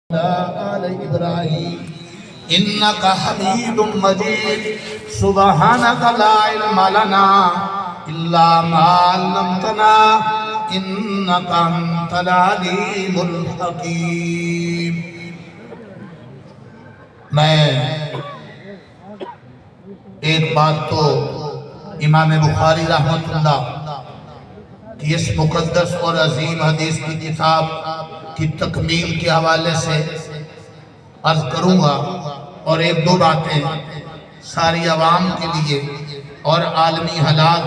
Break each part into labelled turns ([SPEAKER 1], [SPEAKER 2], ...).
[SPEAKER 1] آل ابراہیم انک حمید مجید سبحانک لا علم لنا الا ما علمتنا انک انت العلیم الحکیم۔ میں ایک بات تو امام بخاری رحمۃ اللہ کی اس مقدس اور عظیم حدیث کی کتاب کی تکمیل کے حوالے سے عرض کروں گا، اور ایک دو باتیں ساری عوام کے لیے اور عالمی حالات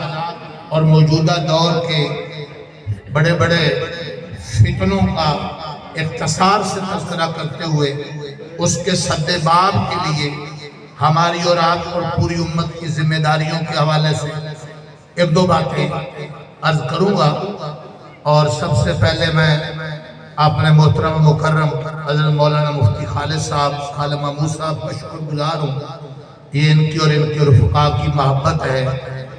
[SPEAKER 1] اور موجودہ دور کے بڑے بڑے فتنوں کا اختصار سے تذکرہ کرتے ہوئے اس کے سد باب کے لیے ہماری اور آپ اور پوری امت کی ذمہ داریوں کے حوالے سے ایک دو باتیں عرض کروں گا۔ اور سب سے پہلے میں اپنے محترم مکرم حضرت مولانا مفتی خالد صاحب، خالد محمود صاحب کا شکر گزار ہوں۔ یہ ان کی اور ان کے رفقا کی محبت ہے،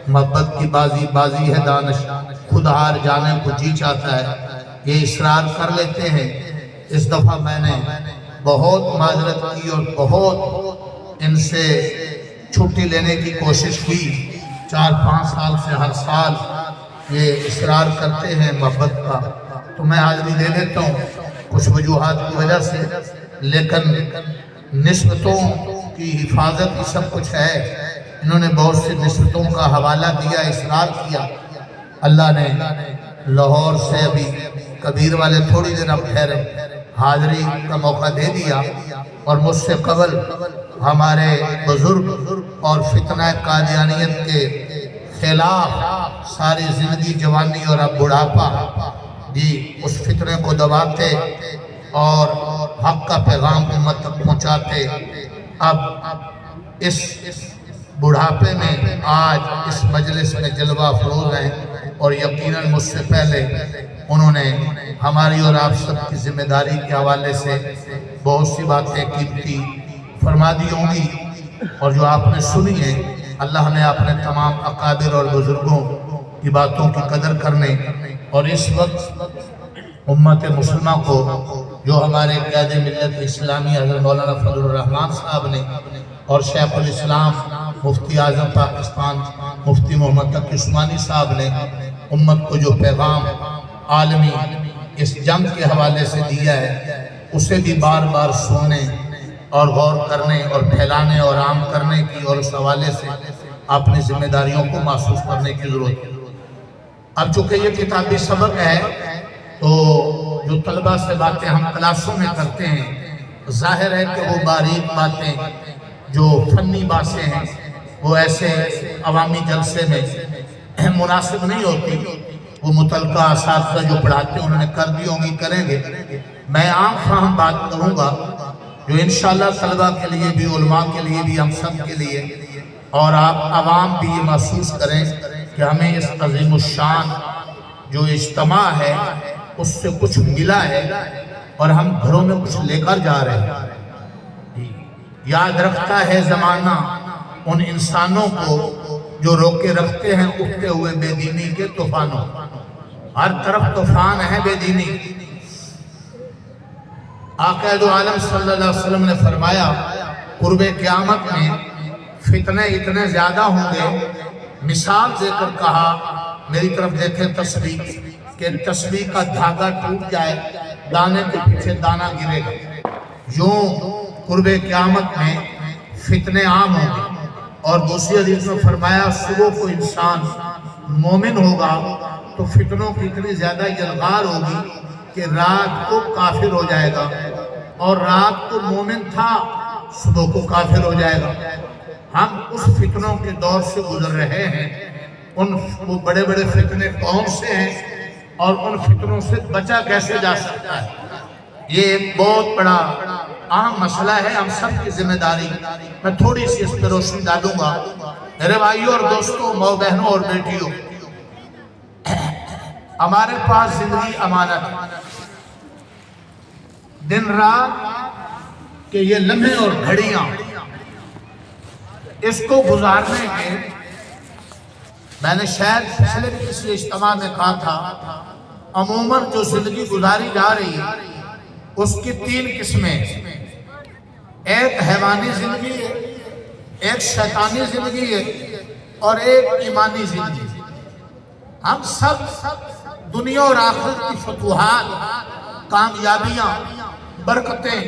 [SPEAKER 1] محبت کی بازی ہے دانش، خود ہار جانے کو جی چاہتا ہے، یہ اصرار کر لیتے ہیں۔ اس دفعہ میں نے بہت معذرت کی اور بہت ان سے چھٹی لینے کی کوشش کی، 4-5 سال سے ہر سال یہ اصرار کرتے ہیں محبت کا، تو میں حاضری دے دیتا ہوں کچھ وجوہات کی وجہ سے، لیکن نسبتوں کی حفاظت کی سب کچھ ہے۔ انہوں نے بہت سے نسبتوں کا حوالہ دیا، اصرار کیا۔ اللہ نے لاہور سے ابھی کبیر والے تھوڑی دیر اب ٹھہرے حاضری کا موقع دے دیا، اور مجھ سے قبل ہمارے بزرگ اور فتنہ قادیانیت کے خلاف ساری زندگی، جوانی اور اب بڑھاپا جی اس فتنے کو دباتے اور حق کا پیغام امت تک پہنچاتے، اب اس بڑھاپے میں آج اس مجلس میں جلوہ افروز ہیں، اور یقیناً مجھ سے پہلے انہوں نے ہماری اور آپ سب کی ذمہ داری کے حوالے سے بہت سی باتیں قیمتی فرما دی ہوں گی، اور جو آپ نے سنی ہیں اللہ نے اپنے تمام اکابر اور بزرگوں کی باتوں کی قدر کرنے، اور اس وقت امت مسلمہ کو جو ہمارے قائد ملت اسلامی حضرت مولانا فضل الرحمان صاحب نے اور شیخ الاسلام مفتی اعظم پاکستان مفتی محمد تقی عثمانی صاحب نے امت کو جو پیغام عالمی اس جنگ کے حوالے سے دیا ہے، اسے بھی بار بار سننے اور غور کرنے اور پھیلانے اور عام کرنے کی، اور اس حوالے سے اپنی ذمہ داریوں کو محسوس کرنے کی ضرورت ہے۔ اب چونکہ یہ کتابی سبق ہے تو جو طلبہ سے باتیں ہم کلاسوں میں کرتے ہیں، ظاہر ہے کہ وہ باریک باتیں جو فنی باتیں ہیں وہ ایسے عوامی جلسے میں مناسب نہیں ہوتی۔ وہ متعلقہ اساتذہ جو پڑھاتے ہیں انہوں نے کر دی ہوں گی، کریں گے۔ میں عام فہم بات کروں گا جو انشاءاللہ طلبہ کے لیے بھی، علماء کے لیے بھی، ہم سب کے لیے، اور آپ عوام بھی یہ محسوس کریں کہ ہمیں اس عظیم الشان جو اجتماع ہے اس سے کچھ ملا ہے، اور ہم گھروں میں کچھ لے کر جا رہے ہیں۔ یاد رکھتا ہے زمانہ ان انسانوں کو جو روکے رکھتے ہیں اٹھتے ہوئے بے دینی کے طوفانوں، ہر طرف طوفان ہے بے دینی۔ آقا دو عالم صلی اللہ علیہ وسلم نے فرمایا قرب قیامت میں فتنے اتنے زیادہ ہوں گے، مثال دے کر کہا، میری طرف دیکھیں تسبیح، کہ تسبیح کا دھاگا ٹوٹ جائے، دانے کے پیچھے دانہ گرے گا، یوں قرب قیامت میں فتنے عام ہوں گے۔ اور دوسری حدیث میں فرمایا صبح کو انسان مومن ہوگا تو فتنوں کی اتنی زیادہ یلغار ہوگی کہ رات کو کافر ہو جائے گا، اور رات کو مومن تھا صبح کو کافر ہو جائے گا۔ ہم اس فتنوں کے دور سے گزر رہے ہیں، وہ بڑے بڑے فتنے کون سے ہیں اور ان فتنوں سے بچا کیسے جا سکتا ہے، یہ ایک بہت بڑا اہم مسئلہ ہے، ہم سب کی ذمہ داری۔ میں تھوڑی سی اس پہ روشنی ڈالوں گا۔ میرے بھائیوں اور دوستوں، ماؤں بہنوں اور بیٹیوں، ہمارے پاس زندگی امانت ہے، دن رات کہ یہ لمحے اور گھڑیاں اس کو گزارنے کے، میں نے شاید پچھلے بھی کسی اجتماع میں کہا تھا، عموماً جو زندگی گزاری جا رہی ہے اس کی 3 قسمیں، ایک حیوانی زندگی ہے، ایک شیطانی زندگی ہے اور ایک ایمانی زندگی۔ ہم سب دنیا اور آخرت کی فتوحات، کامیابیاں، برکتیں،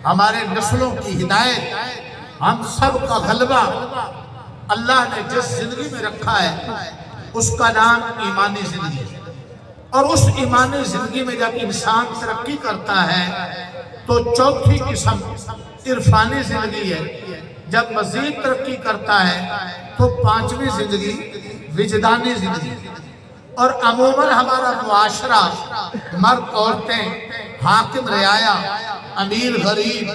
[SPEAKER 1] ہمارے نسلوں کی ہدایت، ہم سب کا غلبہ اللہ نے جس زندگی میں رکھا ہے اس کا نام ایمانی زندگی ہے۔ اور اس ایمانی زندگی میں جب انسان ترقی کرتا ہے تو چوتھی قسم عرفانی زندگی ہے۔ جب مزید ترقی کرتا ہے تو 5ویں زندگی وجدانی زندگی۔ اور عموماً ہمارا معاشرہ، مرد عورتیں، حاکم رعایا، امیر غریب،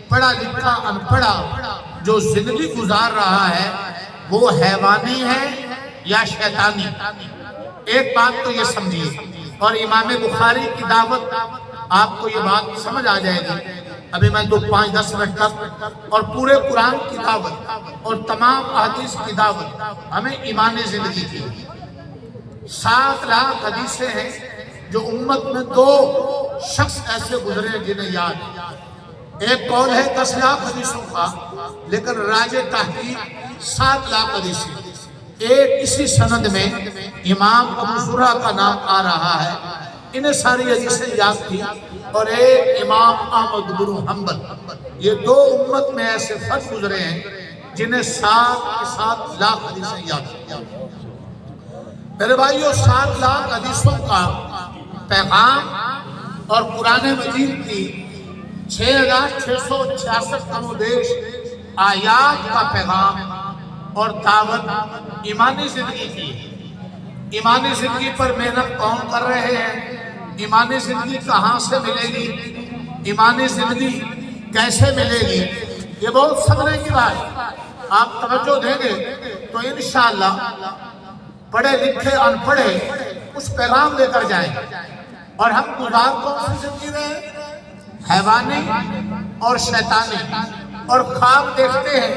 [SPEAKER 1] پڑھا لکھا ان پڑھا، جو زندگی گزار رہا ہے وہ حیوانی ہے یا شیطانی؟ ایک بات تو یہ سمجھیے، اور امام بخاری کی دعوت آپ کو یہ بات سمجھ آ جائے گی۔ ابھی میں 5-10 منٹ تک، اور پورے قرآن کی دعوت اور تمام احادیث کی دعوت ہمیں ایمانی زندگی کی۔ 7 لاکھ حدیثیں ہیں جو امت میں 2 شخص ایسے گزرے ہیں جنہیں یاد۔ ایک قول ہے 10 لاکھ حدیثوں کا، لیکن راجع تحقیق 7 لاکھ حدیثیں۔ ایک اسی سند میں امام ابو زرع کا نام آ رہا ہے، انہیں ساری حدیثیں یاد تھی، اور ایک امام احمد بن حنبل۔ یہ 2 امت میں ایسے فرد گزرے ہیں جنہیں 7 لاکھ حدیثیں یاد تھی۔ میرے بھائیو، 7 لاکھ حدیثوں کا پیغام اور قرآن مجید کی 6666 کم و بیش آیات کا پیغام اور دعوت ایمانی زندگی کی ہے۔ ایمانی زندگی پر محنت کون کر رہے ہیں؟ ایمانی زندگی کہاں سے ملے گی؟ ایمانی زندگی کیسے ملے گی؟ یہ بہت سمجھنے کی بات ہے۔ آپ توجہ دیں گے تو انشاءاللہ پڑھے لکھے ان پڑھے اس پیغام لے کر جائیں گے۔ اور ہم گزار کون سی زندگی رہے؟ حیوانی اور شیطانی، اور خواب دیکھتے ہیں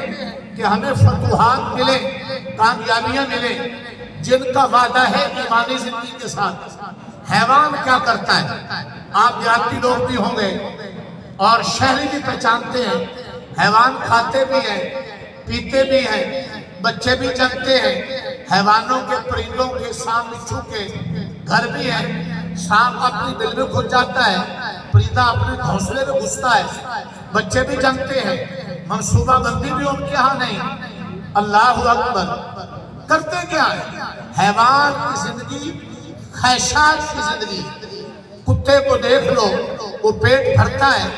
[SPEAKER 1] کہ ہمیں فتوحات ملے، کامیابیاں ملے، جن کا وعدہ ہے ایمانی زندگی کے ساتھ۔ حیوان کیا کرتا ہے؟ آپ دیہاتی لوگ بھی ہوں گے اور شہری بھی پہچانتے ہیں، حیوان کھاتے بھی ہیں، پیتے بھی ہیں، بچے بھی جنتے ہیں۔ حیوانوں کے، پرندوں کے، سانپ بچھو کے گھر بھی ہیں۔ سانپ اپنی بل میں گھس جاتا ہے، پرندہ اپنے گھونسلے میں گھستا ہے، بچے بھی جنتے ہیں، منصوبہ بندی بھی ان کے ہاں نہیں۔ اللہ اکبر! کرتے کیا ہے؟ حیوان کی زندگی خواہشات کی زندگی۔ کتے کو دیکھ لو، وہ پیٹ بھرتا ہے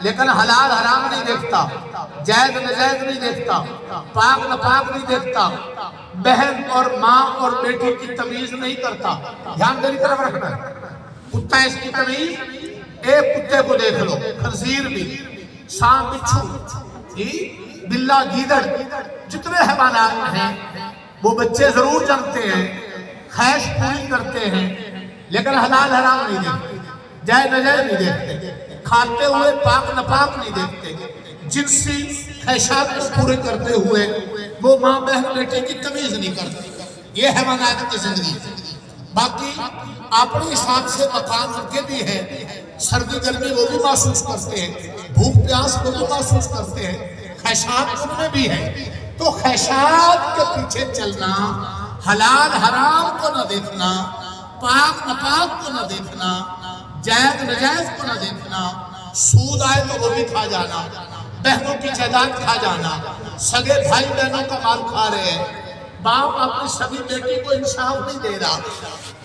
[SPEAKER 1] لیکن حلال حرام نہیں دیکھتا، جائز ناجائز نہیں دیکھتا، پاک ناپاک نہیں دیکھتا، بہن اور ماں اور بیٹی کی تمیز نہیں کرتا۔ دھیان میری طرف رکھنا ہے، کتا اس کی تمیز۔ ایک کتے کو دیکھ لو، خنزیر بھی، سانپ بچھو، بلہ گیدڑ، جتنے حیوانات ہیں وہ بچے ضرور جنتے ہیں، خواہش پوری کرتے ہیں، لیکن حلال حرام نہیں دیکھتے، جائز ناجائز نہیں دیکھتے، کھاتے ہوئے پاک ناپاک نہیں دیکھتے، جنسی خواہشات کو پورے کرتے ہوئے وہ ماں بہن بیٹے کی تمیز نہیں کرتے۔ یہ حیوانات کی زندگی۔ باقی اپنے حساب سے مکان ان کے بھی ہے، سردی گرمی وہ بھی محسوس کرتے ہیں، بھوک پیاس وہ بھی محسوس کرتے ہیں، خواہشات ان میں بھی ہے۔ تو خواہشات کے پیچھے چلنا، حلال حرام کو نہ دیکھنا، پاک ناپاک کو نہ دیکھنا، جائز ناجائز کو نہ دیکھنا، سود آئے تو وہ بھی کھا جانا، بہنوں کی جائیداد کھا جانا، سگے بھائی بہنوں کا مال کھا رہے ہیں، باپ اپنی سگی بیٹی کو انصاف نہیں دے رہا۔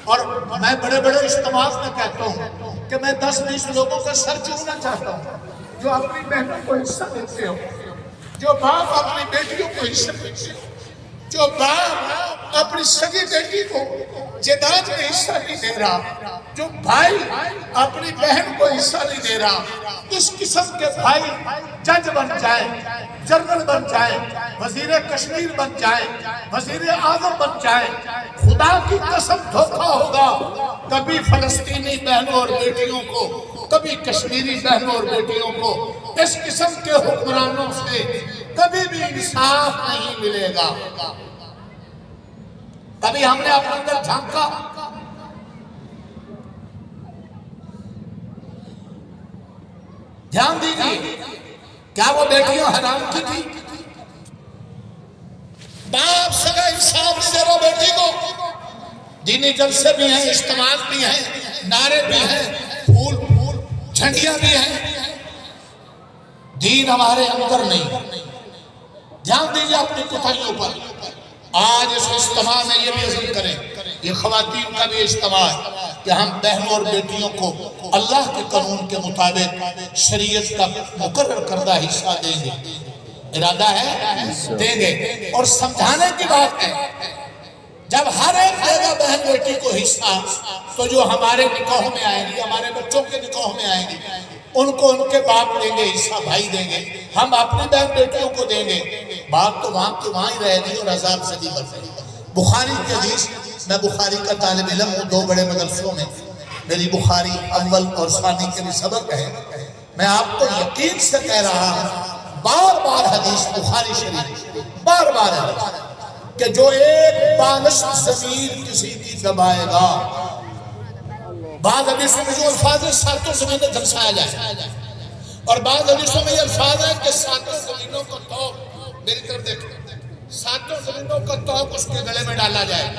[SPEAKER 1] اور میں بڑے بڑے اجتماعات میں کہتا ہوں کہ میں 10-20 لوگوں کا سر چومنا چاہتا ہوں جو اپنی بہنوں کو حصہ دیتے ہو، جو باپ اپنی بیٹیوں کو حصہ دیتے ہو، جو باپ اپنی سگی بیٹی کو جائیداد میں حصہ نہیں دے رہا، جو بھائی اپنی بہن کو حصہ نہیں دے رہا، اس قسم کے بھائی جج بن جائے، جنرل بن جائے، وزیر کشمیر بن جائے، وزیر اعظم بن جائے، خدا کی قسم دھوکہ ہوگا۔ کبھی فلسطینی بہنوں اور بیٹیوں کو، کبھی کشمیری بہنوں اور بیٹیوں کو اس قسم کے حکمرانوں سے کبھی بھی انصاف نہیں ملے گا۔ کبھی ہم نے اپنے اندر جھانکا، دھیان دیجیے، کیا وہ بیٹیاں حرام کی تھی؟ باپ سگا انصاف نہیں دے رہا بیٹی کو، دینی جلسے بھی ہیں، اجتماعات بھی ہیں، نعرے بھی ہیں، پھول جھنڈیاں بھی ہیں، دین ہمارے اندر نہیں۔ دھیان دیجیے اپنی کوتاہیوں پر۔ آج اس اجتماع میں یہ بھی عزم کریں، یہ خواتین کا بھی اجتماع ہے کہ ہم بہنوں اور بیٹیوں کو اللہ کے قانون کے مطابق شریعت کا مقرر کردہ حصہ دیں گے، ارادہ ہے دیں گے۔ اور سمجھانے کی بات ہے، جب ہر ایک دے گا بہن بیٹی کو حصہ، تو جو ہمارے نکاح میں آئیں گی، ہمارے بچوں کے نکاح میں آئیں گی، ان کو ان کے باپ دیں گے حصہ، بھائی دیں گے، ہم اپنی بہن بیٹیوں کو دیں گے۔ باپ تو وہاں کے وہاں ہی رہ گی اور عذاب سے بھی بچ گئی۔ بخاری کی حدیث، میں بخاری کا طالب علم ہوں، 2 بڑے مدرسوں میں میری بخاری اول اور ثانی کے بھی سبق ہے۔ میں آپ کو یقین سے کہہ رہا ہوں، بار بار حدیث بخاری شریف بار بار ہے کہ جو ایک بالشت ضمیر کسی کی دبائے گا، بعض حدیثوں میں جو الفاظ ہے 7 زمینیں دھمسایا جائے، اور بعض حدیثوں میں یہ الفاظ ہے کہ 7 زمینوں کا توق، میری طرف دیکھیں، 7 زمینوں کا توق اس کے گلے میں ڈالا جائے۔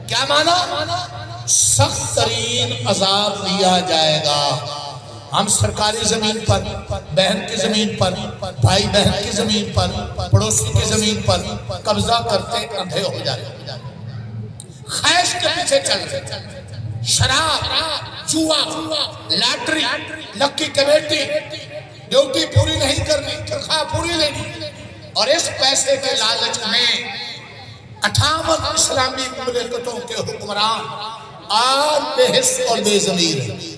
[SPEAKER 1] کیا معنی؟ سخت ترین عذاب دیا جائے گا۔ ہم سرکاری زمین پر، بہن کی زمین پر، بھائی بہن کی زمین پر، پڑوسی کی زمین پر قبضہ کرتے اندھے ہو جاتے، خواہش کے پیچھے چل رہے، شراب، جوا، لاٹری، لکی کمیٹی، ڈیوٹی پوری نہیں کرنی، تنخواہ پوری لینی، اور اس پیسے کے لالچ میں 58 اسلامی مملکتوں کے حکمران آج بے حس اور بے ضمیر ہیں۔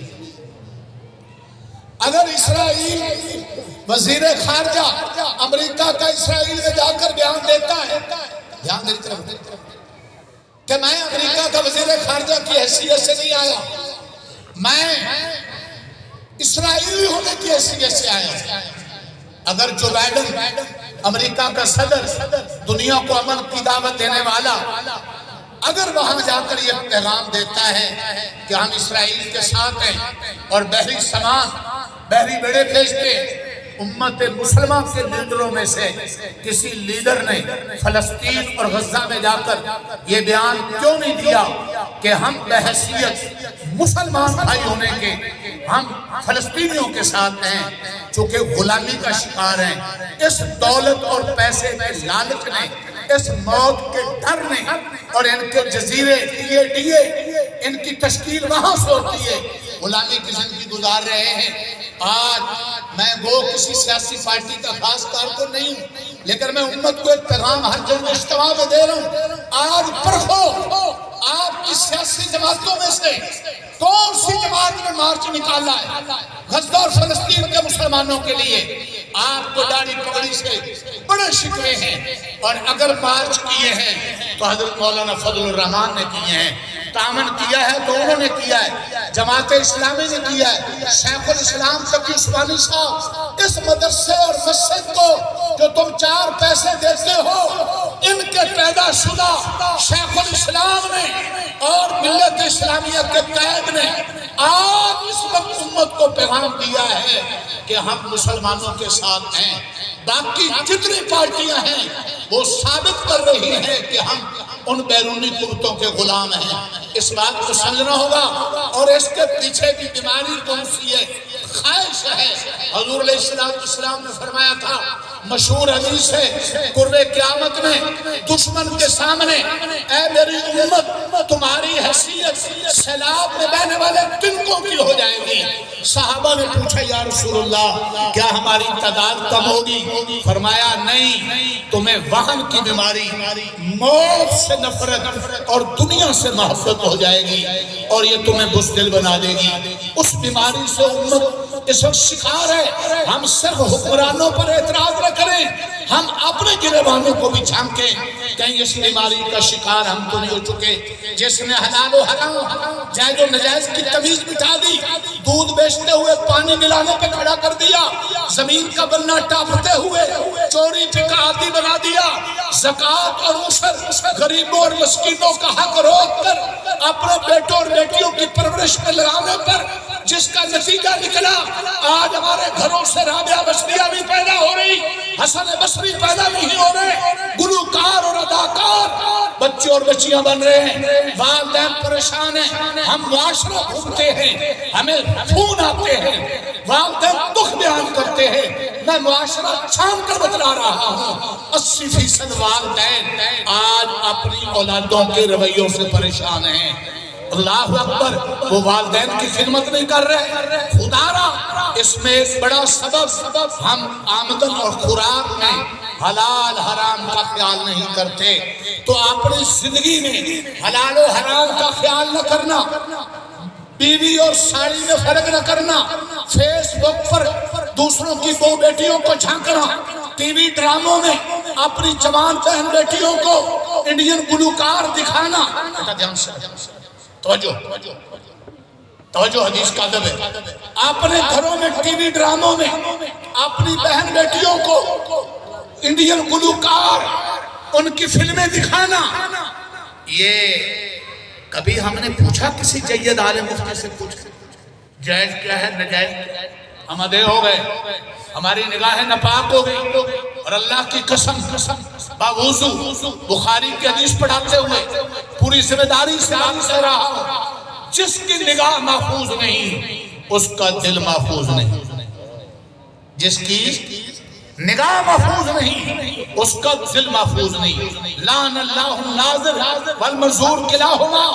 [SPEAKER 1] اگر اسرائیل وزیر خارجہ امریکہ کا اسرائیل میں جا کر بیان دیتا ہے، بیان میری طرف کہ میں امریکہ کا وزیر خارجہ کی حیثیت سے نہیں آیا، میں اسرائیلی ہونے کی حیثیت سے آیا۔ اگر جو بائیڈن امریکہ کا صدر، دنیا کو امن کی دعوت دینے والا، اگر وہاں جا کر یہ پیغام دیتا ہے کہ ہم اسرائیل کے ساتھ ہیں اور بحری سامان، بحری بیڑے بھیجتے، امت مسلمہ کے لیڈروں میں سے کسی لیڈر نے فلسطین اور غزہ میں جا کر یہ بیان کیوں نہیں دیا کہ ہم بحیثیت مسلمان بھائی ہونے کے ہم فلسطینیوں کے ساتھ ہیں، چونکہ غلامی کا شکار ہیں۔ اس دولت اور پیسے کے لالچ نے، اس موت کے ڈر نے، اور ان کے جزیرے ڈیے ان کی تشکیل وہاں سے ہوتی ہے، غلامی کی زندگی گزار رہے ہیں۔ آج میں وہ کسی سیاسی پارٹی کا خاص کارکن نہیں ہوں، لیکن میں امت کو ایک پیغام ہر جگہ اجتماع میں دے رہا ہوں۔ آج پرکھو، آپ کی سیاسی جماعتوں میں سے کون سی جماعت میں مارچ نکالا ہے غزہ اور فلسطین کے مسلمانوں کے لیے؟ آپ کو داڑھی پگڑی سے بڑے شکوے ہیں، اور اگر مارچ کیے ہیں تو حضرت مولانا فضل الرحمان نے کیے ہیں، تعاون کیا ہے تو انہوں نے کیا ہے، جماعت اسلامی نے کیا ہے، شیخ الاسلام تقی عثمانی صاحب، اس مدرسے اور مسجد کو جو تم 4 پیسے دیتے ہو، ان کے پیدا شدہ شیخ الاسلام نے اور ملت اسلامیہ کے قائد نے آج اس وقت امت کو پیغام دیا ہے کہ ہم مسلمانوں کے ساتھ ہیں۔ باقی جتنی پارٹیاں ہیں وہ ثابت کر رہی ہیں کہ ہم ان بیرونی قوتوں کے غلام ہیں۔ اس بات کو سمجھنا ہوگا، اور اس کے پیچھے کی بیماری کون سی ہے؟ خواہش ہے۔ حضور علیہ السلام نے فرمایا تھا، مشہور حدیث ہے، قرب قیامت میں دشمن کے سامنے اے میری امت تمہاری حیثیت سیلاب میں بہنے والے تنکوں کی ہو جائے گی۔ صحابہ نے پوچھا یا رسول اللہ کیا ہماری تعداد کم ہوگی؟ فرمایا نہیں، تمہیں وہن کی بیماری، موت سے نفرت اور دنیا سے محبت ہو جائے گی، اور یہ تمہیں بزدل بنا دے گی۔ اس بیماری سے امت اس وقت شکار ہے۔ ہم صرف حکمرانوں پر اعتراض نہ کریں، ہم اپنے میرے بانوں کو بھی جھانکیں کہیں اس بیماری کا شکار ہم تو نہیں ہو چکے جس نے حلال و حرام جائز و نجائز کی تمیز بٹھا دی، دودھ بیچتے ہوئے پانی ملانے پہ کھڑا کر دیا، زمین کا بننا ٹاپتے ہوئے چوری کا عادی بنا دیا، زکوٰۃ اور عشر غریبوں اور مسکینوں کا حق روک کر اپنے بیٹوں اور بیٹیوں کی پرورش میں لگانے پر جس کا نتیجہ نکلا آج ہمارے گھروں سے رابعہ بصریہ بھی پیدا ہو رہی، حسن بصری پیدا نہیں ہو رہے، گلوکار اور اداکار بچے اور بچیاں بن رہے ہیں، والدین پریشان ہیں، ہم معاشرہ گھومتے ہیں، ہمیں خون آتے ہیں، والدین دکھ بیان کرتے ہیں، میں معاشرہ چھان کر بتلا رہا ہوں 80% والدین آج اپنی اولادوں کے رویوں سے پریشان ہیں۔ اللہ اکبر، وہ والدین کی خدمت نہیں کر رہے، خدا را اس میں ایک بڑا سبب ہم آمدن اور خوراک میں حلال حرام کا خیال نہیں کرتے، تو اپنی زندگی میں حلال و حرام کا خیال نہ کرنا، بیوی اور ساڑی میں فرق نہ کرنا، فیس بک پر دوسروں کی دو بیٹیوں کو جھانکنا، ٹی وی ڈراموں میں اپنی جوان بہن بیٹیوں کو انڈین گلوکار دکھانا، دھیان سے توجہ حدیث کا ادب ہے، اپنے گھروں میں ٹی وی ڈراموں میں اپنی بہن بیٹیوں کو انڈین گلوکار ان کی فلمیں دکھانا، یہ کبھی ہم نے پوچھا کسی جید عالم مفتی سے پوچھ جائز کیا ہے نجائز کیا ہے؟ ہم ادھے ہو گئے، ہماری نگاہیں ناپاک ہو گئی، اور اللہ کی قسم باوضو بخاری کی حدیث پڑھاتے ہوئے پوری ذمہ داری سے بات کر رہا ہوں، جس کی نگاہ محفوظ نہیں اس کا دل محفوظ نہیں، جس کی نگاہ محفوظ نہیں اس کا دل محفوظ نہیں، لعن اللہ الناظر والمنظور کلاہما،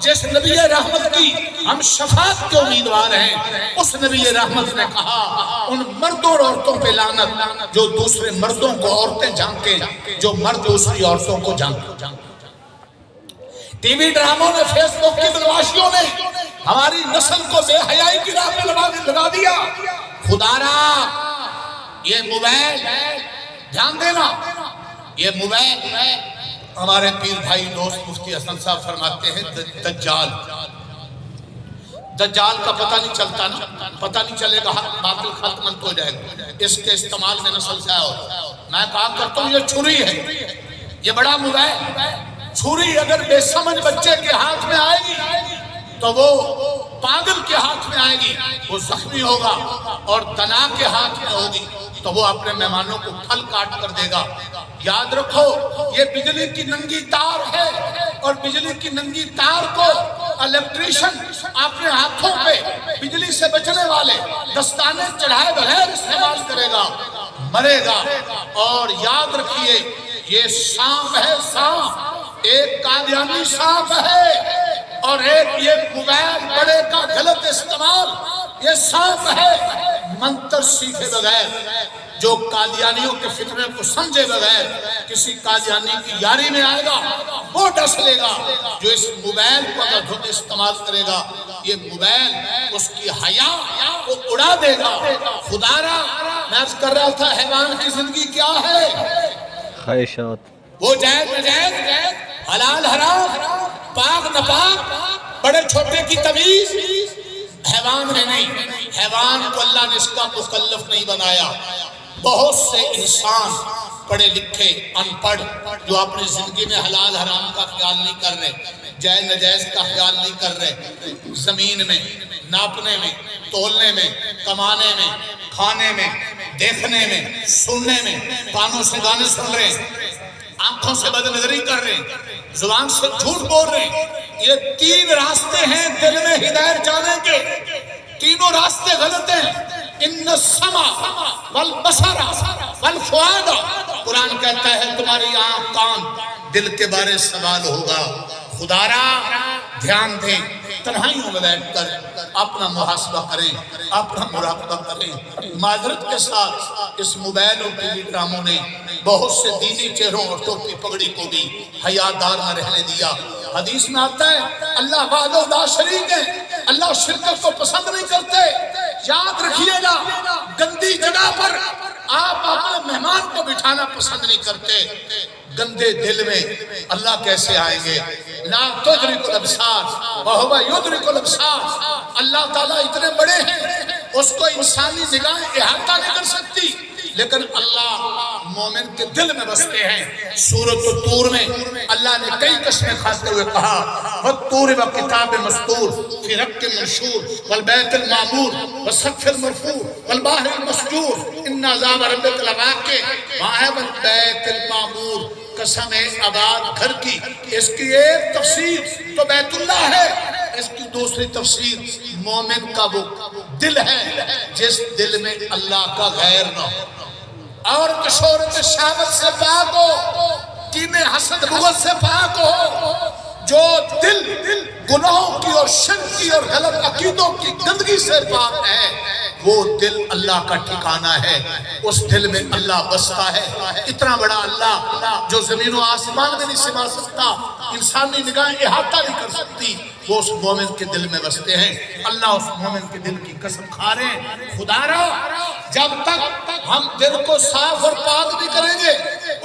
[SPEAKER 1] جس نبی رحمت کی ہم شفاعت کے امیدوار ہیں اس نبی رحمت نے کہا ان مردوں اور عورتوں پہ لعنت جو دوسرے مردوں کو عورتیں جھانکیں، جو مرد دوسری عورتوں کو جھانکیں۔ ٹی وی ڈراموں نے، فیس بک کی بدماشیوں نے ہماری نسل کو بے حیائی کی راہ پہ لگا دیا۔ خدا را یہ موبائل دھیان دینا، یہ موبائل ہمارے پیر بھائی دوست مفتی حسن صاحب فرماتے ہیں دجال کا پتہ نہیں چلتا نا، پتہ نہیں چلے گا حق باطل ختم ہو جائے گا، اس کے استعمال میں نسل ضائع ہوتا ہے۔ میں کہا کرتا ہوں یہ چھری ہے، یہ بڑا موبائل، چھری اگر بے سمجھ بچے کے ہاتھ میں آئے گی تو وہ پاگل کے ہاتھ میں آئے گی، وہ زخمی ہوگا، اور دنا کے ہاتھ میں ہوگی تو وہ اپنے مہمانوں کو پھل کاٹ کر دے گا۔ یاد رکھو یہ بجلی کی ننگی تار ہے، اور بجلی کی ننگی تار کو الیکٹریشن اپنے ہاتھوں پہ بجلی سے بچنے والے دستانے چڑھائے بغیر استعمال کرے گا، مرے گا۔ اور یاد رکھیے یہ سانپ ہے، سانپ ایک قادیانی سانپ ہے، اور ایک یہ موبائل بڑے کا غلط استعمال، یہ سانپ ہے منتر سیکھے بغیر، جو قادیانیوں کے فتنے کو سمجھے بغیر کسی قادیانی کی یاری میں آئے گا وہ ڈس لے گا۔ جو اس موبائل کو اگر دھوکے استعمال کرے گا یہ موبائل اس کی حیا کو اڑا دے گا۔ خدا را میں عرض کر رہا تھا حیوان کی زندگی کیا ہے،
[SPEAKER 2] خواہشات،
[SPEAKER 1] وہ جائز نجائز، حلال حرام، پاک ناپاک، بڑے چھوٹے کی تمیز حیوان میں نہیں۔ حیوان کو اللہ نے اس کا مکلف نہیں بنایا۔ بہت سے انسان پڑھے لکھے ان پڑھ جو اپنی زندگی میں حلال حرام کا خیال نہیں کر رہے، جائز نجائز کا خیال نہیں کر رہے، زمین میں ناپنے میں، تولنے میں، کمانے میں، کھانے میں، دیکھنے میں، سننے میں، کانوں سے گانے سن رہے ہیں، آنکھوں سے بد نظری کر رہے ہیں، زبان سے جھوٹ بول رہے ہیں۔ یہ تین راستے ہیں دل میں ہدایت جانے کے، تینوں راستے غلط ہیں۔ ان السمع والبصر والفؤاد، قرآن کہتا ہے تمہاری آنکھ کان دل کے بارے سوال ہوگا۔ خدا را دھیان دیں، تنہائیوں میں بیٹھ کر اپنا محاسبہ کریں، اپنا مراقبہ کریں۔ معذرت کے ساتھ اس موبائل اور ٹی وی ڈراموں نے بہت سے دینی چہروں اور ٹوپی پگڑی کو بھی حیادار نہ رہنے دیا۔ حدیث میں آتا ہے اللہ وحدہ لا شریک ہے، اللہ شرکت کو پسند نہیں کرتے۔ یاد رکھیے گا گندی جگہ پر آپ اپنے مہمان کو بٹھانا پسند نہیں کرتے، گندے دل میں اللہ کیسے آئیں گے؟ لا تدرک الابصار وہو یدرک الابصار، اللہ تعالیٰ اتنے بڑے ہیں اس کو انسانی نگاہ احاطہ نہیں کر سکتی، لیکن اللہ مومن کے دل میں بستے ہیں۔ سورۃ الطور میں اللہ نے کئی قسمیں کھاتے ہوئے کہا والطور وکتاب مسطور فی رق منشور والبیت المعمور والسقف المرفوع والبحر المسجور ان عذاب ربک لواقع، وہاں ہے والبیت المعمور، قسم ہے آباد گھر کی۔ اس کی ایک تفسیر تو بیت اللہ ہے، اس کی دوسری تفسیر مومن کا وہ دل ہے جس دل میں اللہ کا غیر نہ ہو، عورت شہرت شہوت سے پاک ہو، کینے حسد بغض سے پاک ہو، جو دل گناہوں کی اور شرک کی اور غلط عقیدوں کی گندگی سے پاک ہے، وہ دل اللہ کا ٹھکانہ ہے، اس دل میں اللہ بستا ہے۔ اتنا بڑا اللہ جو زمین و آسمان میں نہیں سما سکتا، انسانی نگاہ احاطہ نہیں کر سکتی، وہ اس مومن کے دل میں بستے ہیں۔ اللہ اس مومن کے دل کی قسم کھا رہے ہیں، خدا را جب تک ہم دل کو صاف اور پاک نہیں کریں گے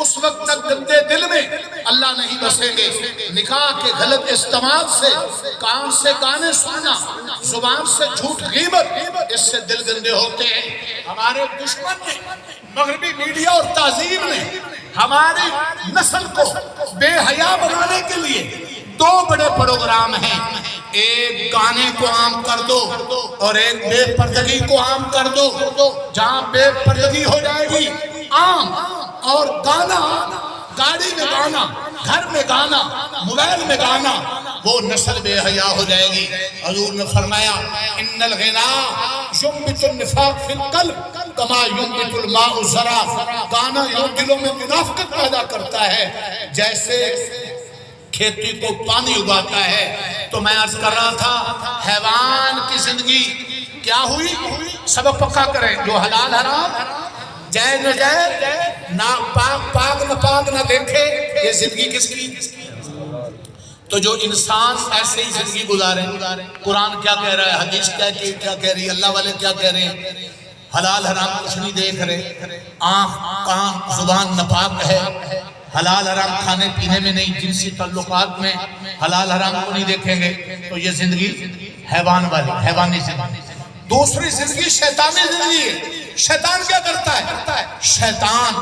[SPEAKER 1] اس وقت تک گندے دل میں اللہ نہیں بسیں گے۔ نکاح کے غلط استعمال سے، کان سے گانے سننا، زبان سے جھوٹ غیبت، اس سے دل گندے ہوتے ہیں۔ ہمارے دشمن نے، مغربی میڈیا اور تہذیب نے ہماری نسل کو بے حیا بنانے کے لیے دو بڑے پروگرام ہیں، ایک گانے کو عام کر دو اور ایک بے پردگی کو عام کر دو۔ جہاں بے پردگی ہو جائے گی عام، اور گانا، گاڑی میں گانا، گھر میں گانا، موبائل میں گانا، وہ نسل بے حیا ہو جائے گی۔ حضور نے فرمایا ان الغناء ينبت النفاق في القلب كما ينبت الماء الزرع، گانا یوں دلوں میں منافقت پیدا کرتا ہے جیسے کھیتی کو پانی اگاتا ہے۔ تو میں عرض کر رہا تھا حیوان کی زندگی کیا ہوئی؟ سبق پکا کریں، جو حلال حرام، جائز ناجائز، نا پاک پاک نہ پاک نہ دیکھے، یہ زندگی کس کی؟ تو جو انسان ایسے ہی زندگی گزارے، قرآن کیا کہہ رہا ہے، حدیث کیا کہہ رہی ہے، اللہ والے کیا کہہ رہے ہیں، حلال حرام کچھ نہیں دیکھ رہے، آنکھ کان زبان ناپاک ہے، حلال حرام کھانے پینے میں نہیں، جنسی تعلقات میں حلال حرام کو نہیں دیکھیں گے، تو یہ زندگی حیوان والی، حیوانی زندگی۔ دوسری زندگی شیطانی زندگی ہے۔ شیطان کیا کرتا ہے؟ شیطان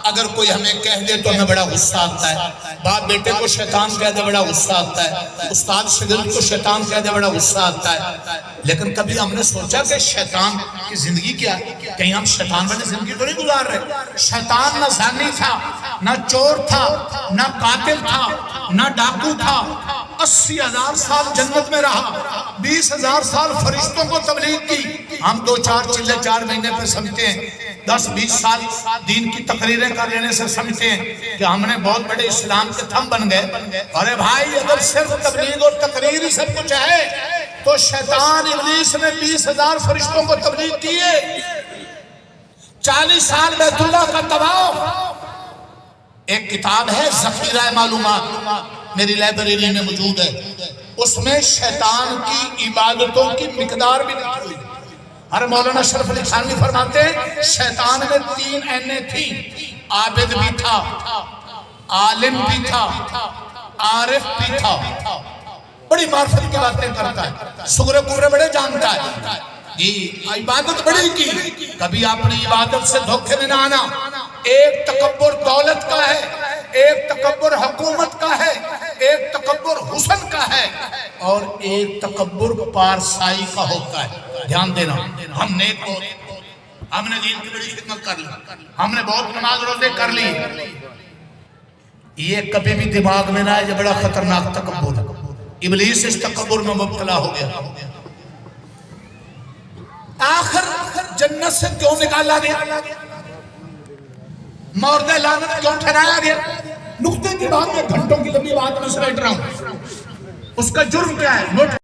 [SPEAKER 1] اگر کوئی ہمیں کہہ دے تو ہمیں بڑا غصہ آتا ہے، باپ بیٹے کو شیطان کہہ دے بڑا غصہ آتا ہے، استاد شاگرد کو شیطان کہہ دے بڑا غصہ آتا ہے۔ لیکن کبھی ہم نے سوچا کہ شیطان کی زندگی کیا ہے؟ کہیں ہم شیطان والی زندگی تو نہیں گزار رہے؟ شیطان نہ زانی تھا، نہ چور تھا، نہ قاتل تھا، نہ ڈاکو تھا، 80,000 سال جنت میں رہا، 20,000 سال فرشتوں کو تبلیغ کی۔ ہم 2-4 چلے 4 مہینے پہ سمجھتے ہیں، 10-20 سال دین کی تقریریں کر لینے سے سمجھتے ہیں کہ ہم نے بہت بڑے اسلام کے تھم بن گئے۔ ارے بھائی اگر صرف تبلیغ اور تقریر ہی سب کچھ ہے تو شیطان ابلیس نے 20,000 فرشتوں کو تبلیغ کیے، 40 سال بیت اللہ کا طواف۔ ایک کتاب ہے ذخیرہ معلومات، میری لائبریری میں موجود ہے، اس میں شیطان کی عبادتوں کی مقدار بھی لکھی ہوئی۔ ہر مولانا شرف علی خانوی فرماتے ہیں شیطان میں 3 عینیں تھیں، عابد بھی تھا، عالم بھی تھا، عارف بھی تھا، بڑی معرفت کی باتیں کرتا ہے، سغرے کبرے بڑے جانتا ہے، عبادت بڑی کی، کبھی اپنی عبادت سے دھوکے میں نہ آنا۔ ایک تکبر دولت کا ہے، ایک تکبر حکومت کا ہے، ایک تکبر حسن کا ہے، اور ایک تکبر پارسائی کا ہوتا ہے۔ دھیان دینا، ہم نیک ہو، ہم نے دین کی بڑی خدمت کر لی، ہم نے بہت نماز روزے کر لی، یہ کبھی بھی دماغ میں نہ ہے، یہ بڑا خطرناک تکبر ہے۔ ابلیس اس تکبر میں مبتلا ہو گیا۔ آخر جنت سے کیوں نکالا گیا؟ مورد لعنت کیوں ٹھہرایا گیا؟ نقطے کی بات میں گھنٹوں کی لمبی بات میں سمیٹ رہا ہوں، اس کا جرم کیا ہے؟ نوٹ